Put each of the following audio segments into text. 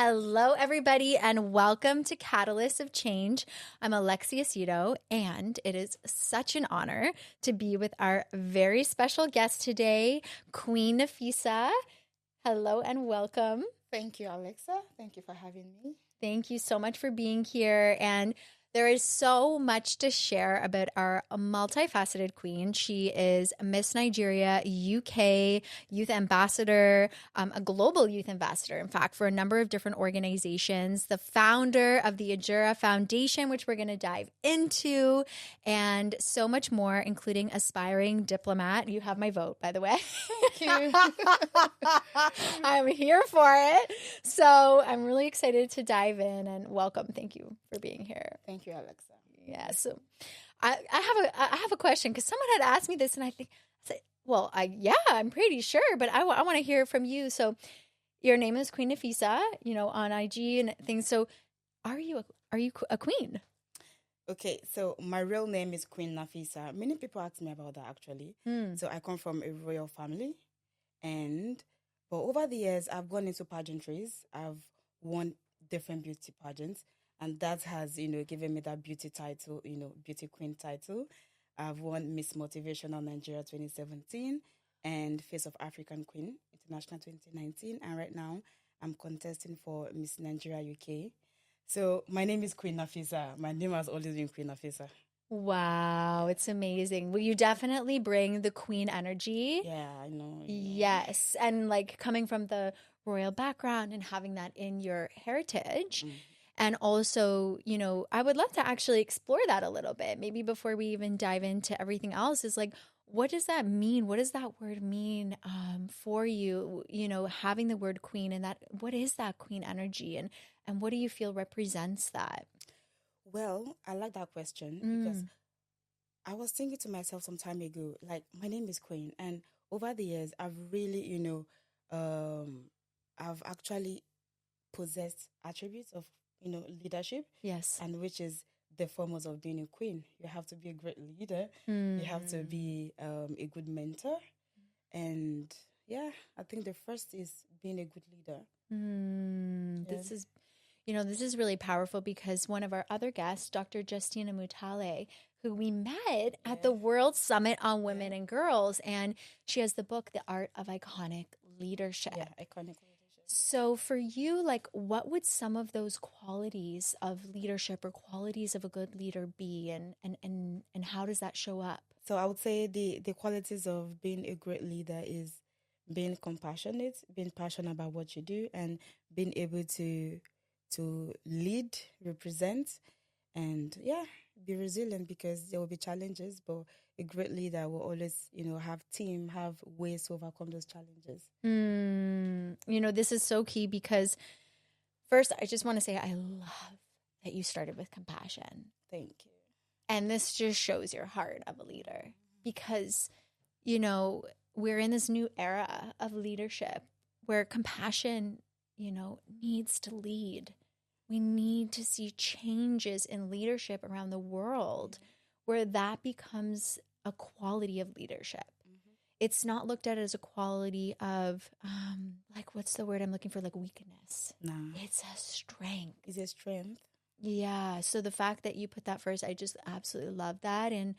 Hello, everybody, and welcome to Catalyst of Change. I'm Alexia Cito, and it is such an honor to be with our very special guest today, Queen Nafisa. Hello and welcome. Thank you, Alexa. Thank you for having me. Thank you so much for being here. And there is so much to share about our multifaceted queen. She is Miss Nigeria, UK youth ambassador, a global youth ambassador, in fact, for a number of different organizations, the founder of the Ajura Foundation, which we're going to dive into, and so much more, including aspiring diplomat. You have my vote, by the way. Thank you. I'm here for it. So I'm really excited to dive in and welcome. Thank you for being here. Thank you, Alexa. Yeah. So I have a question because someone had asked me this, and I said, well, I'm pretty sure, but I want to hear from you. So your name is Queen Nafisa, on IG and things. So are you a queen? Okay, so my real name is Queen Nafisa. Many people ask me about that actually. So I come from a royal family, but over the years I've gone into pageantries. I've won different beauty pageants, and that has given me that beauty title, beauty queen title. I've won Miss Motivational Nigeria 2017 and Face of African Queen International 2019, and right now I'm contesting for Miss Nigeria UK. So my name is Queen Nafisa. My name has always been Queen Nafisa. Wow, it's amazing. Well, you definitely bring the queen energy. Yeah, I know. Yes, and like coming from the royal background and having that in your heritage. And also, I would love to actually explore that a little bit. Maybe before we even dive into everything else, is like, what does that mean? What does that word mean for you? Having the word queen, and that, what is that queen energy, and what do you feel represents that? Well, I like that question because I was thinking to myself some time ago, like, my name is Queen, and over the years, I've really, I've actually possessed attributes of leadership. Yes. And which is the foremost of being a queen. You have to be a great leader. You have to be a good mentor. And yeah, I think the first is being a good leader. This is really powerful because one of our other guests, Dr. Justina Mutale, who we met at the World Summit on Women and Girls, and she has the book, The Art of Iconic Leadership. Yeah, iconic leadership. So for you, like, what would some of those qualities of leadership or qualities of a good leader be, and how does that show up? So I would say the qualities of being a great leader is being compassionate, being passionate about what you do, and being able to lead, represent, and be resilient, because there will be challenges, but a great leader will always, have ways to overcome those challenges. This is so key because first, I just want to say I love that you started with compassion. Thank you. And this just shows your heart of a leader because, we're in this new era of leadership where compassion, needs to lead. We need to see changes in leadership around the world where that becomes a quality of leadership. It's not looked at as a quality of, what's the word I'm looking for? Like weakness. No. It's a strength. It's a strength. Yeah. So the fact that you put that first, I just absolutely love that. And,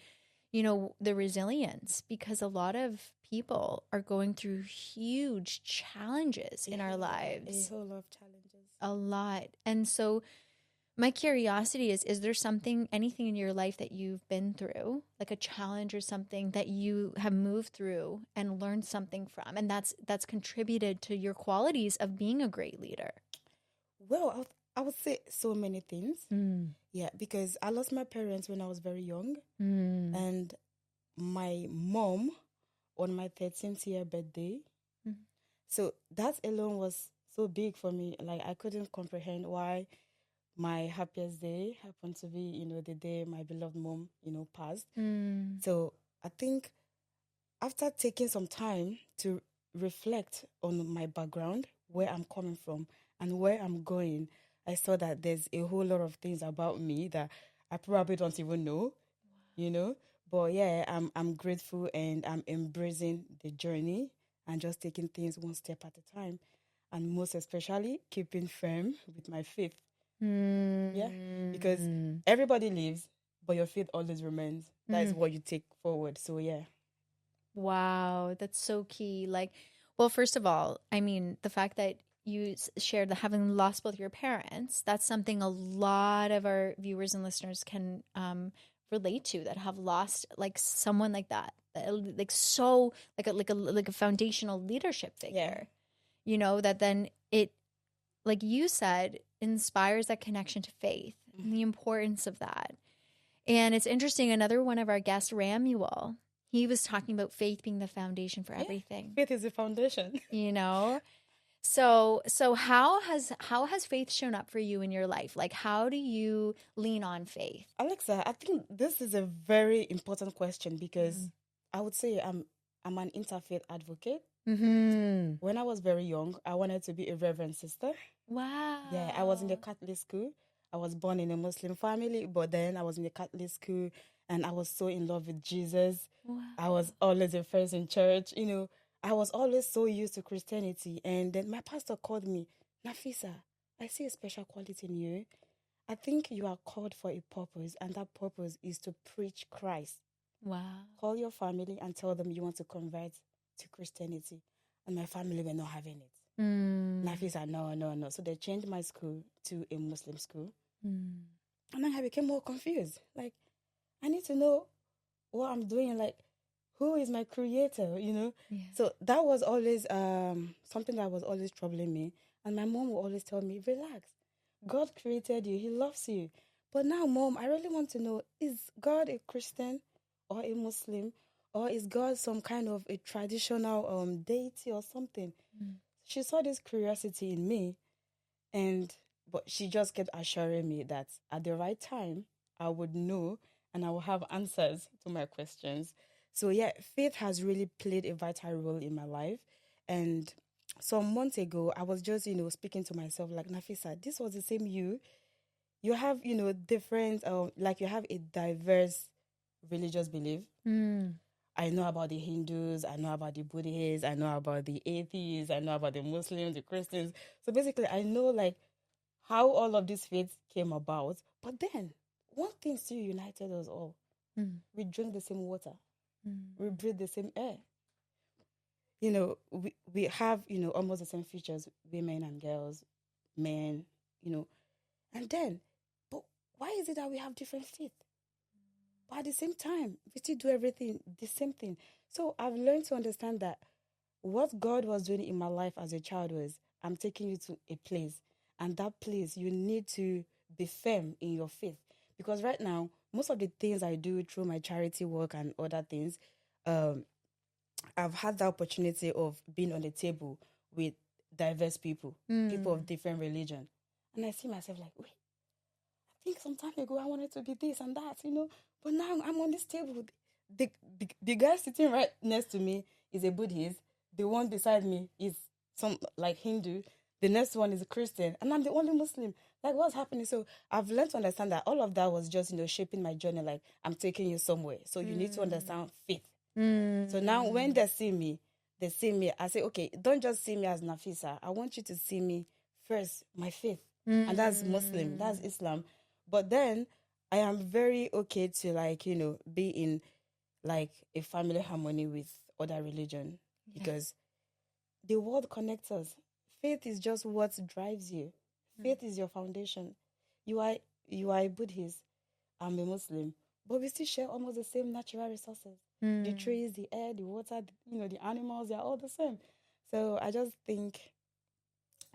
the resilience, because a lot of people are going through huge challenges in our lives. A whole lot of challenges. A lot. And so my curiosity is there anything in your life that you've been through, like a challenge or something that you have moved through and learned something from, and that's contributed to your qualities of being a great leader? Well, I would say so many things. Yeah, because I lost my parents when I was very young. And my mom on my 13th year birthday. So that alone was so big for me. Like, I couldn't comprehend why my happiest day happened to be, the day my beloved mom, passed. So I think after taking some time to reflect on my background, where I'm coming from and where I'm going, I saw that there's a whole lot of things about me that I probably don't even know, But yeah, I'm grateful, and I'm embracing the journey and just taking things one step at a time. and most especially keeping firm with my faith. Yeah, because everybody leaves, but your faith always remains. That is what you take forward. So yeah. Wow, that's so key. Like, well, first of all, I mean, the fact that you shared that having lost both your parents, that's something a lot of our viewers and listeners can relate to, that have lost like someone like that, like so like a foundational leadership figure. You know, that then it, like you said, inspires that connection to faith and the importance of that. And it's interesting, another one of our guests, Ramuel, he was talking about faith being the foundation for everything. Faith is the foundation. You know? So how has faith shown up for you in your life? Like, how do you lean on faith? Alexa, I think this is a very important question because I would say I'm an interfaith advocate. When I was very young, I wanted to be a reverend sister. Wow. Yeah, I was in the Catholic school. I was born in a Muslim family, but then I was in the Catholic school and I was so in love with Jesus. Wow. I was always the first in church. You know, I was always so used to Christianity. And then my pastor called me, Nafisa, I see a special quality in you. I think you are called for a purpose, and that purpose is to preach Christ. Wow. Call your family and tell them you want to convert to Christianity. And my family were not having it. Nafisa, no. So they changed my school to a Muslim school. And then I became more confused. Like, I need to know what I'm doing. Like, who is my creator, you know? Yeah. So that was always something that was always troubling me. And my mom would always tell me, relax. God created you. He loves you. But now, Mom, I really want to know, is God a Christian or a Muslim? Or is God some kind of a traditional deity or something? She saw this curiosity in me, but she just kept assuring me that at the right time, I would know and I will have answers to my questions. So yeah, faith has really played a vital role in my life. And some months ago, I was just, speaking to myself like, Nafisa, this was the same you. You have, different, like you have a diverse religious belief. I know about the Hindus, I know about the Buddhists, I know about the atheists, I know about the Muslims, the Christians. So basically, I know like how all of these faiths came about. But then, one thing still united us all. We drink the same water. We breathe the same air. We have, almost the same features, women and girls, men, And then, but why is it that we have different faith? But at the same time, we still do everything, the same thing. So I've learned to understand that what God was doing in my life as a child was, I'm taking you to a place. And that place, you need to be firm in your faith. Because right now, most of the things I do through my charity work and other things, I've had the opportunity of being on the table with diverse people, people of different religion. And I see myself like, wait, I think some time ago I wanted to be this and that, But now I'm on this table. The guy sitting right next to me is a Buddhist. The one beside me is some like Hindu. The next one is a Christian. And I'm the only Muslim. Like, what's happening? So I've learned to understand that all of that was just, shaping my journey. Like, I'm taking you somewhere. So you need to understand faith. So now when they see me, I say, okay, don't just see me as Nafisa. I want you to see me first, my faith. And that's Muslim, that's Islam. But then I am very okay to be in like a family harmony with other religion because the world connects us. Faith is just what drives you. Faith is your foundation. You are a Buddhist, I'm a Muslim, but we still share almost the same natural resources. The trees, the air, the water, the animals, they're all the same. So I just think,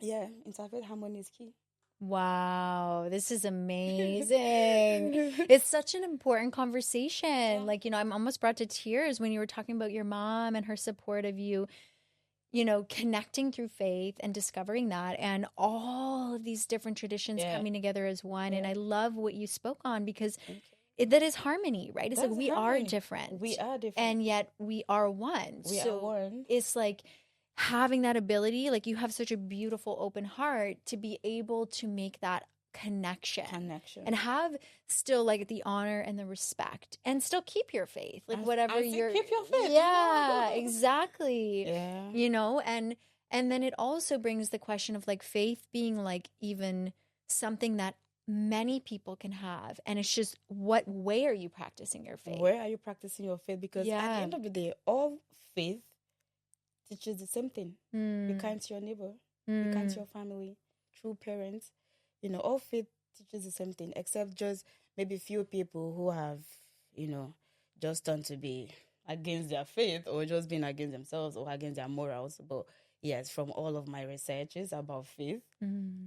interfaith harmony is key. Wow, this is amazing. It's such an important conversation. Yeah. Like, I'm almost brought to tears when you were talking about your mom and her support of you, connecting through faith and discovering that and all of these different traditions coming together as one. And I love what you spoke on because that is harmony, right? It's like we are different. We are different. And yet we are one. We are one. It's like having that ability, like you have such a beautiful open heart to be able to make that connection and have still like the honor and the respect and still keep your faith, like whatever you're keep your faith. Yeah, exactly. Yeah. And then it also brings the question of like faith being like even something that many people can have. And it's just, what way are you practicing your faith? Where are you practicing your faith? Because at the end of the day, all faith teaches the same thing. Be kind to your neighbor, be kind to your family, true parents. You know, all faith teaches the same thing, except just maybe few people who have, you know, just turned to be against their faith or just being against themselves or against their morals. But yes, from all of my researches about faith,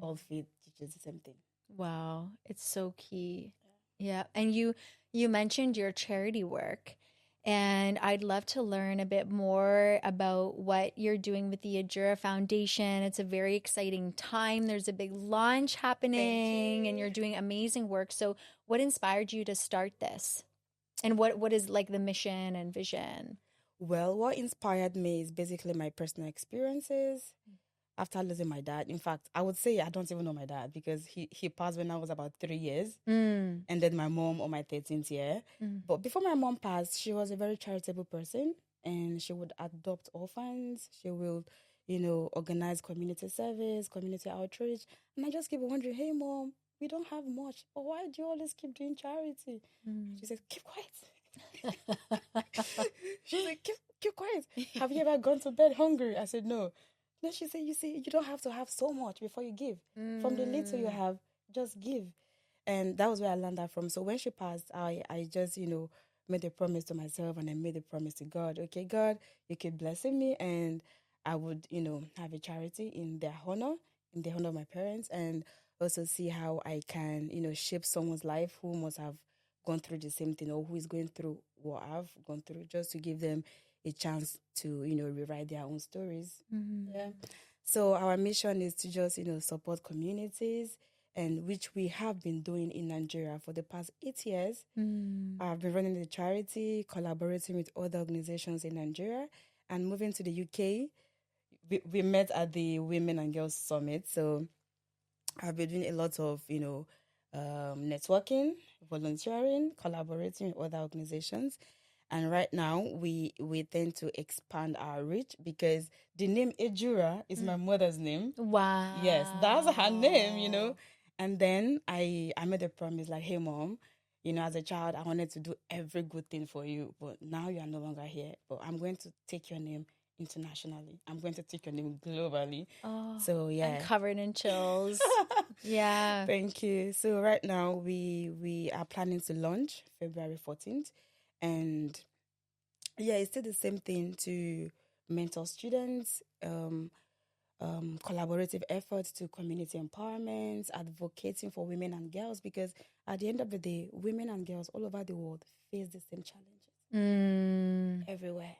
all faith teaches the same thing. Wow, it's so key. Yeah. And you mentioned your charity work, and I'd love to learn a bit more about what you're doing with the Ajura Foundation. It's a very exciting time. There's a big launch happening and you're doing amazing work. So what inspired you to start this? And what is like the mission and vision? Well, what inspired me is basically my personal experiences after losing my dad. In fact, I would say I don't even know my dad because he passed when I was about 3 years. And then my mom on my 13th year. But before my mom passed, she was a very charitable person and she would adopt orphans. She would, you know, organize community service, community outreach. And I just keep wondering, hey, Mom, we don't have much, but why do you always keep doing charity? She said, keep quiet. She said, keep quiet. Have you ever gone to bed hungry? I said, no. No, she said, you see, you don't have to have so much before you give. From the little you have, just give. And that was where I learned that from. So when she passed, I just, you know, made a promise to myself and I made a promise to God. Okay, God, you keep blessing me and I would, you know, have a charity in their honor of my parents, and also see how I can, you know, shape someone's life who must have gone through the same thing or who is going through what I've gone through, just to give them a chance to, you know, rewrite their own stories. Yeah. So our mission is to just, you know, support communities, and which we have been doing in Nigeria for the past 8 years. I've been running the charity, collaborating with other organizations in Nigeria, and moving to the UK. We met at the Women and Girls Summit. So I've been doing a lot of, you know, networking, volunteering, collaborating with other organizations. And right now, we tend to expand our reach because the name Ajura is my mother's name. Wow. Yes, that's her name, you know. And then I made a promise like, hey, Mom, you know, as a child, I wanted to do every good thing for you. But now you are no longer here. But I'm going to take your name internationally. I'm going to take your name globally. Oh, so, yeah. I'm covered in chills. Yeah. Thank you. So right now, we are planning to launch February 14th. And yeah, it's still the same thing to mentor students, collaborative efforts to community empowerment, advocating for women and girls, because at the end of the day, women and girls all over the world face the same challenges everywhere.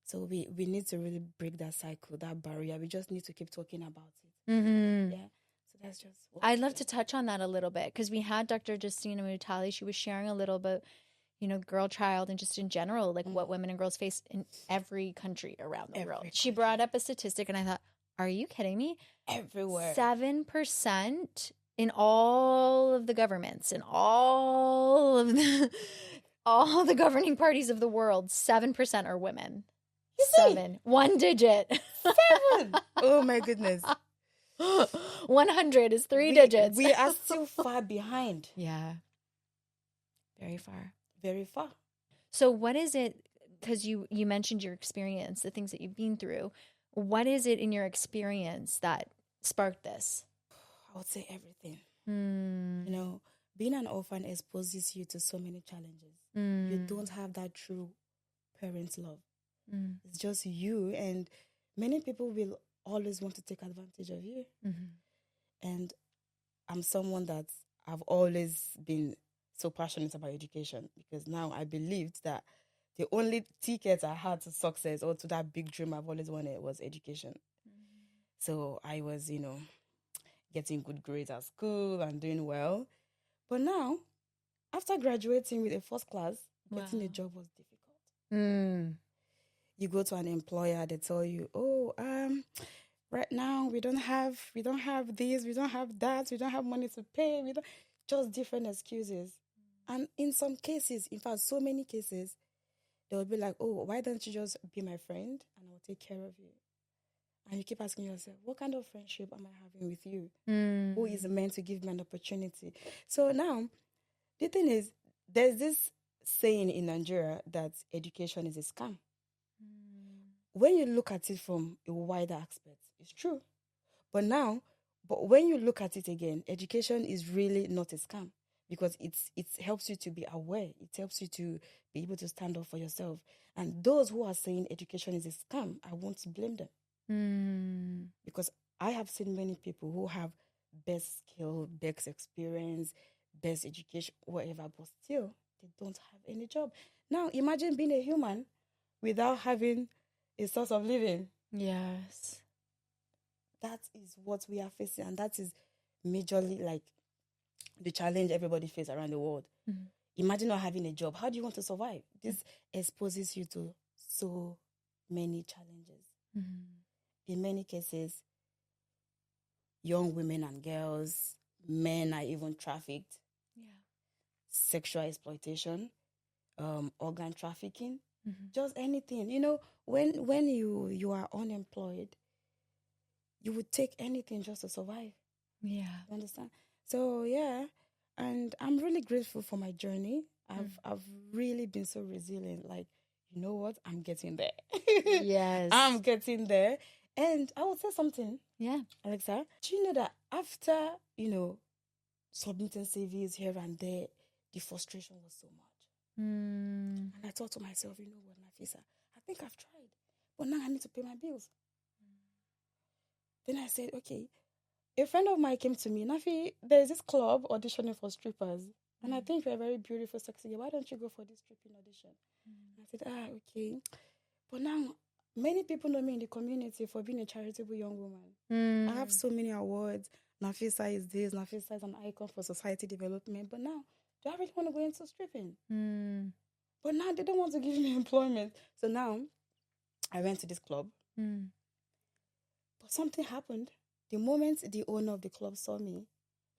So we need to really break that cycle, that barrier. We just need to keep talking about it. Yeah. So that's just I'd love to touch on that a little bit because we had Dr. Justina Mutali. She was sharing a little bit, you know, girl child and just in general, like what women and girls face in every country around the world. She brought up a statistic and I thought, are you kidding me? Everywhere. 7% in all of the governments, in all of the governing parties of the world, 7% are women. 7. 1 digit. 7. Oh my goodness. 100 is 3 digits. We are still far behind. Yeah. Very far. Very far. So what is it, because you mentioned your experience, the things that you've been through, what is it in your experience that sparked this? I would say everything. You know, being an orphan exposes you to so many challenges. You don't have that true parent's love. It's just you, and many people will always want to take advantage of you. And I'm someone that I've always been so passionate about education, because now I believed that the only ticket I had to success or to that big dream I've always wanted was education. So I was, you know, getting good grades at school and doing well. But now, after graduating with a first class, getting a job was difficult. You go to an employer, they tell you, oh, right now we don't have this, we don't have that, we don't have money to pay, we don't, just different excuses. And in some cases, in fact, so many cases, they will be like, oh, why don't you just be my friend and I'll take care of you? And you keep asking yourself, what kind of friendship am I having with you? Mm. Who is meant to give me an opportunity? So now, the thing is, there's this saying in Nigeria that education is a scam. When you look at it from a wider aspect, it's true. But when you look at it again, education is really not a scam, because it helps you to be aware. It helps you to be able to stand up for yourself. And those who are saying education is a scam, I won't blame them. Because I have seen many people who have best skill, best experience, best education, whatever, but still they don't have any job. Now imagine being a human without having a source of living. Yes. That is what we are facing, and that is majorly like the challenge everybody faces around the world. Imagine not having a job. How do you want to survive? This exposes you to so many challenges. In many cases, young women and girls, men are even trafficked. Sexual exploitation, organ trafficking, just anything. You know, when you are unemployed, you would take anything just to survive. Yeah. You understand? So, yeah. And I'm really grateful for my journey. I've really been so resilient. Like, you know what? I'm getting there. Yes. I'm getting there. And I will say something. Yeah. Alexa, do you know that after, submitting CVs here and there, the frustration was so much. And I thought to myself, you know what, Nafisa, I think I've tried. But now I need to pay my bills. Then I said, okay. A friend of mine came to me, Nafi, there's this club auditioning for strippers. And I think you're a very beautiful, sexy girl. Why don't you go for this stripping audition? I said, okay. But now, many people know me in the community for being a charitable young woman. I have so many awards. Nafisa is this. Nafisa is an icon for society development. But now, do I really want to go into stripping? But now, they don't want to give me employment. So now, I went to this club. But something happened. The moment the owner of the club saw me,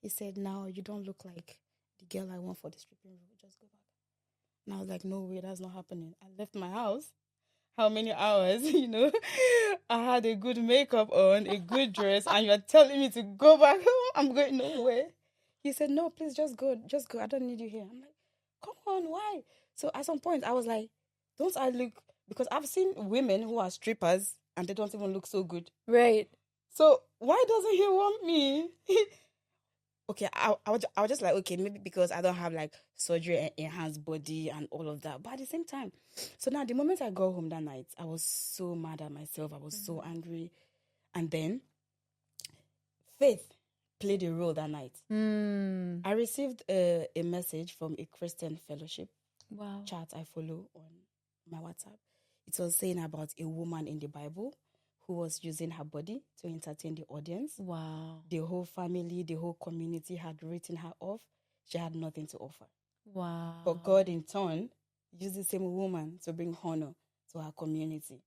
he said, now you don't look like the girl I want for the stripping room. Just go back. And I was like, no way, that's not happening. I left my house. How many hours, I had a good makeup on, a good dress, and you're telling me to go back home? I'm going nowhere. He said, no, please just go. Just go. I don't need you here. I'm like, come on, why? So at some point, I was like, don't I look... Because I've seen women who are strippers, and they don't even look so good. Right. So why doesn't he want me? Okay, I was just like, okay, maybe because I don't have like surgery enhanced body and all of that. But at the same time, so now the moment I got home that night, I was so mad at myself. I was so angry. And then faith played a role that night. I received a message from a Christian fellowship chat I follow on my WhatsApp. It was saying about a woman in the Bible who was using her body to entertain the audience. Wow. The whole family, the whole community had written her off. She had nothing to offer. Wow. But God, in turn, used the same woman to bring honor to her community.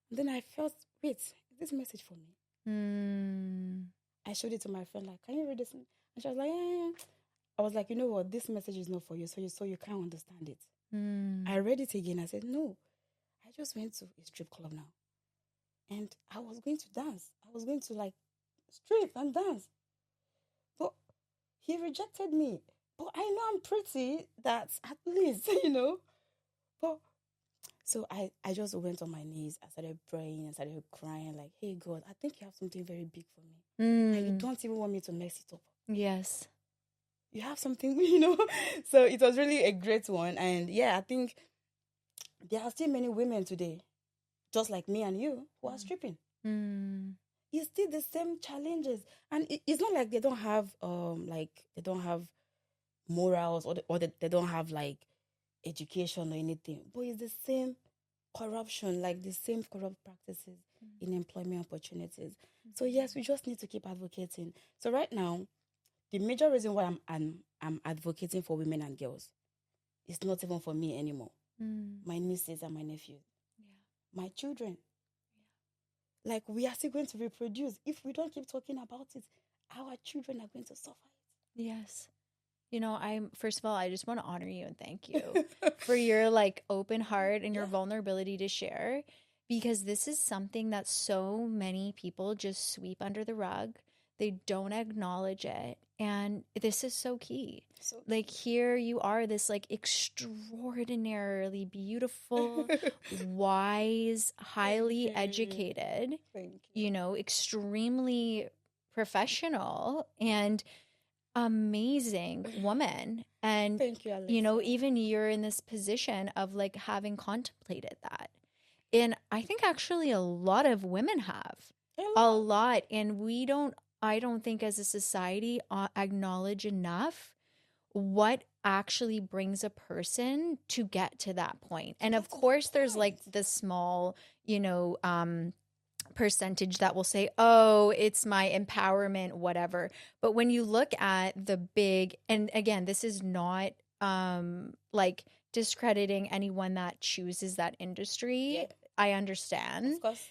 And then I felt, wait, is this message for me? I showed it to my friend, like, can you read this? And she was like, yeah. I was like, you know what, this message is not for you, so you can't understand it. I read it again. I said, no, I just went to a strip club now. And I was going to dance. I was going to like strip and dance. But he rejected me. But I know I'm pretty, that's at least, But so I just went on my knees. I started praying. I started crying like, hey, God, I think you have something very big for me. And you don't even want me to mess it up. Yes. You have something, So it was really a great one. And yeah, I think there are still many women today, just like me and you, who are stripping. It's still the same challenges. And it's not like they don't have morals or they don't have like education or anything. But it's the same corruption, like the same corrupt practices in employment opportunities. So yes, we just need to keep advocating. So right now, the major reason why I'm advocating for women and girls is not even for me anymore. My nieces and my nephews. My children. Like, we are still going to reproduce. If we don't keep talking about it, our children are going to suffer it. Yes. First of all, I just want to honor you and thank you for your like open heart and your vulnerability to share, because this is something that so many people just sweep under the rug. They don't acknowledge it. And this is so key. So like here you are, this like extraordinarily beautiful, wise, highly educated, extremely professional and amazing woman. And, thank you, Alexia. Even you're in this position of like having contemplated that. And I think actually a lot of women have. A lot. And I don't think as a society acknowledge enough what actually brings a person to get to that point. And of course there's like the small, percentage that will say, oh, it's my empowerment, whatever. But when you look at the big, and again, this is not like discrediting anyone that chooses that industry. Yeah. I understand, of course.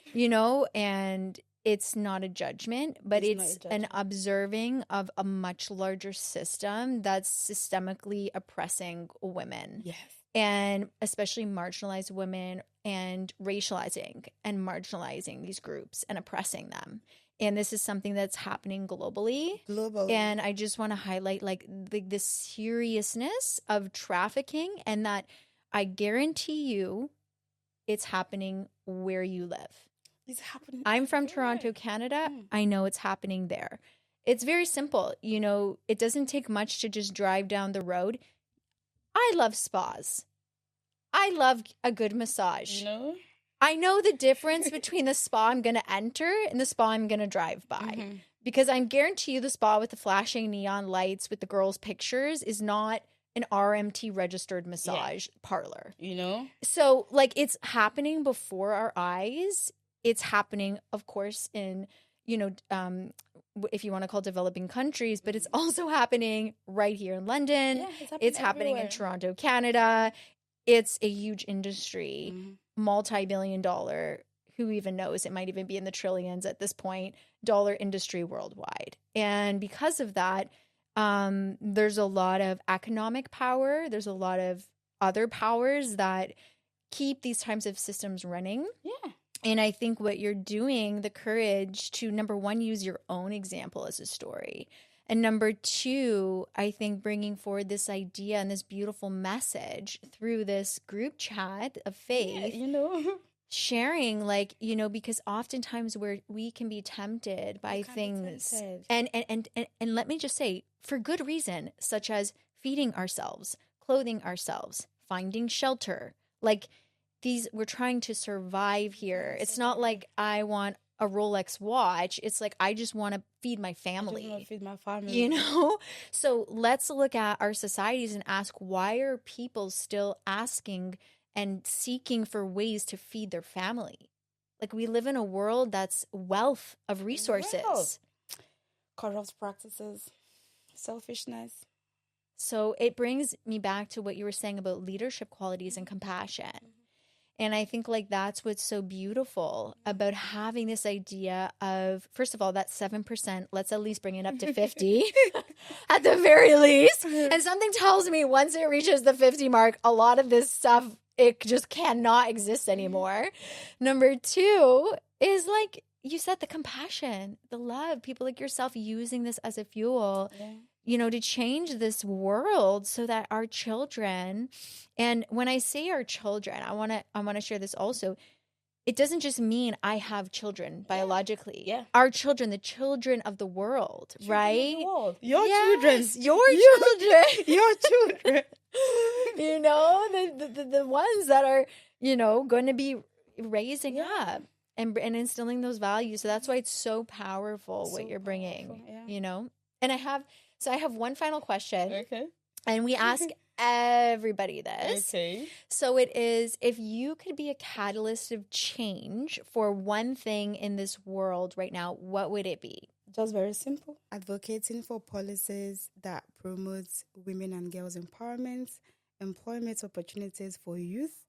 And it's not a judgment, but it's an observing of a much larger system that's systemically oppressing women. Yes. And especially marginalized women, and racializing and marginalizing these groups and oppressing them. And this is something that's happening globally. And I just want to highlight like the seriousness of trafficking, and that I guarantee you it's happening where you live. It's happening. I'm from Toronto, Canada. I know it's happening there. It's very simple. It doesn't take much to just drive down the road. I love spas. I love a good massage. I know the difference between the spa I'm going to enter and the spa I'm going to drive by. Because I guarantee you the spa with the flashing neon lights with the girls' pictures is not an RMT registered massage parlor. So like it's happening before our eyes. It's happening, of course, in, if you want to call developing countries, but it's also happening right here in London. Yeah, it's happening in Toronto, Canada. It's a huge industry, multi-billion-dollar, who even knows, it might even be in the trillions at this point, dollar industry worldwide. And because of that, there's a lot of economic power. There's a lot of other powers that keep these types of systems running. Yeah. And I think what you're doing, the courage to, number one, use your own example as a story. And number two, I think bringing forward this idea and this beautiful message through this group chat of faith, sharing because oftentimes we can be tempted by things. And let me just say, for good reason, such as feeding ourselves, clothing ourselves, finding shelter. We're trying to survive here. It's not like I want a Rolex watch. It's like I just want to feed my family. I want to feed my family. So let's look at our societies and ask, why are people still asking and seeking for ways to feed their family? Like, we live in a world that's wealth of resources. Corrupt practices, selfishness. So it brings me back to what you were saying about leadership qualities and compassion. And I think that's what's so beautiful about having this idea of, first of all, that 7%, let's at least bring it up to 50 at the very least. And something tells me once it reaches the 50 mark, a lot of this stuff, it just cannot exist anymore. Number two is you said, the compassion, the love, people like yourself using this as a fuel. Yeah. To change this world so that our children, and when I say our children, I want to share this also. It doesn't just mean I have children biologically. Yeah. Our children, the children of the world, right? Of the world. Your children. Your children. Your children. The ones that are, going to be raising up and instilling those values. So that's why it's so powerful what you're bringing, And I have one final question. Okay. And we ask everybody this. Okay. So it is, if you could be a catalyst of change for one thing in this world right now, what would it be? Just very simple. Advocating for policies that promotes women and girls' empowerment, employment opportunities for youth,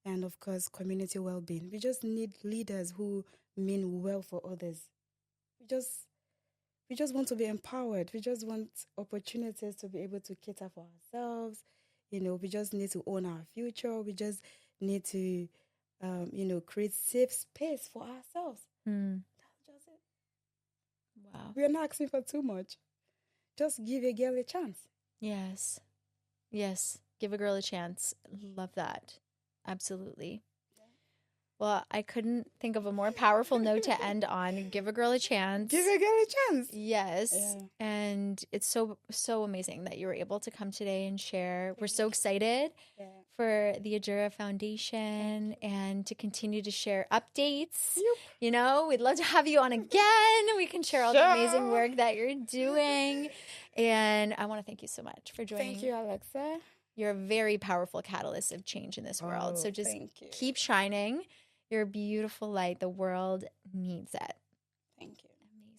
and of course, community well-being. We just need leaders who mean well for others. We just want to be empowered. We just want opportunities to be able to cater for ourselves. We just need to own our future. We just need to create safe space for ourselves. That's just it. Wow. We are not asking for too much. Just give a girl a chance. Yes. Yes. Give a girl a chance. Love that. Absolutely. Well, I couldn't think of a more powerful note to end on. Give a girl a chance. Give a girl a chance. Yes. Yeah. And it's so amazing that you were able to come today and share. We're so excited for the Ajura Foundation and to continue to share updates. Yep. We'd love to have you on again. We can share all the amazing work that you're doing. And I want to thank you so much for joining. Thank you, Alexa. You're a very powerful catalyst of change in this world. So just keep shining your beautiful light. The world needs it. Thank you.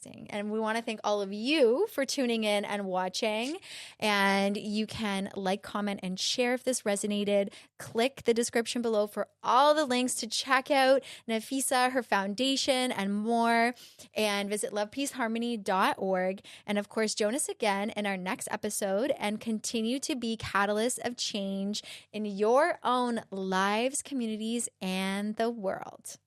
Amazing. And we want to thank all of you for tuning in and watching. And you can like, comment, and share if this resonated. Click the description below for all the links to check out Nafisa, her foundation, and more. And visit lovepeaceharmony.org. And of course, join us again in our next episode and continue to be catalysts of change in your own lives, communities, and the world.